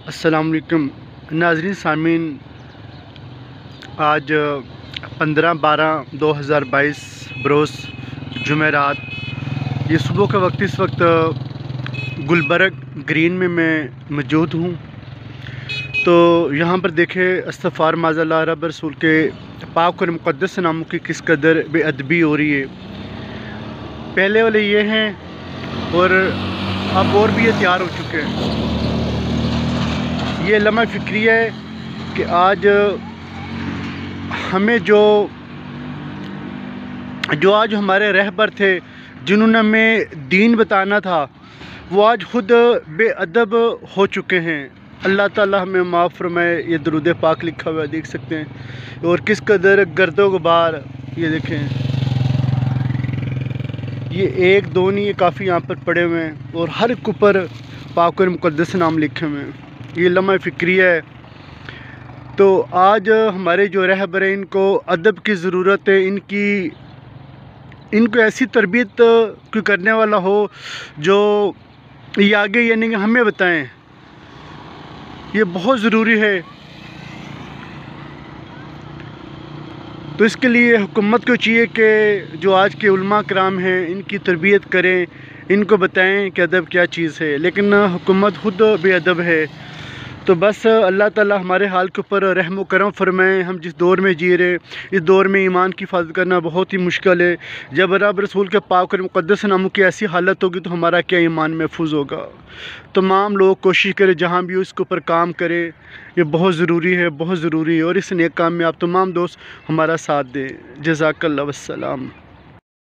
السلام علیکم ناظرین سامعین، آج 15/12/2022 بروز جمعرات، یہ صبح کا وقت اس وقت گلبرگ گرین میں موجود ہوں۔ تو یہاں پر دیکھیں استغفار معاذ اللہ رب رسول کے پاک اور مقدس ناموں کی کس قدر بے ادبی ہو رہی ہے۔ پہلے والے یہ ہیں اور اب اور بھی یہ تیار ہو چکے ہیں۔ یہ لمحہ فکری ہے کہ آج ہمیں جو آج ہمارے رہبر تھے، جنہوں نے ہمیں دین بتانا تھا، وہ آج خود بے ادب ہو چکے ہیں۔ اللہ تعالی ہمیں معاف فرمائے۔ یہ درود پاک لکھا ہوا دیکھ سکتے ہیں، اور کس قدر گرد و غبار، یہ دیکھیں، یہ ایک دو نہیں، یہ کافی یہاں پر پڑے ہوئے ہیں، اور ہر ایک اوپر پاک اور مقدس نام لکھے ہوئے ہیں۔ یہ لمحہ فکری ہے۔ تو آج ہمارے جو رہبر ہیں، ان کو ادب کی ضرورت ہے۔ ان کو ایسی تربیت کوئی کرنے والا ہو جو یہ آگے یعنی کہ ہمیں بتائیں، یہ بہت ضروری ہے۔ تو اس کے لیے حکومت کو چاہیے کہ جو آج کے علماء کرام ہیں، ان کی تربیت کریں، ان کو بتائیں کہ ادب کیا چیز ہے، لیکن حکومت خود بے ادب ہے۔ تو بس اللہ تعالی ہمارے حال کے اوپر رحم و کرم فرمائیں۔ ہم جس دور میں جی رہے، اس دور میں ایمان کی حفاظت کرنا بہت ہی مشکل ہے۔ جب رب رسول کے پاک اور مقدس ناموں کی ایسی حالت ہوگی تو ہمارا کیا ایمان محفوظ ہوگا۔ تمام لوگ کوشش کریں، جہاں بھی اس کے اوپر کام کریں، یہ بہت ضروری ہے، بہت ضروری ہے، اور اس نیک کام میں آپ تمام دوست ہمارا ساتھ دیں۔ جزاک اللہ، والسلام۔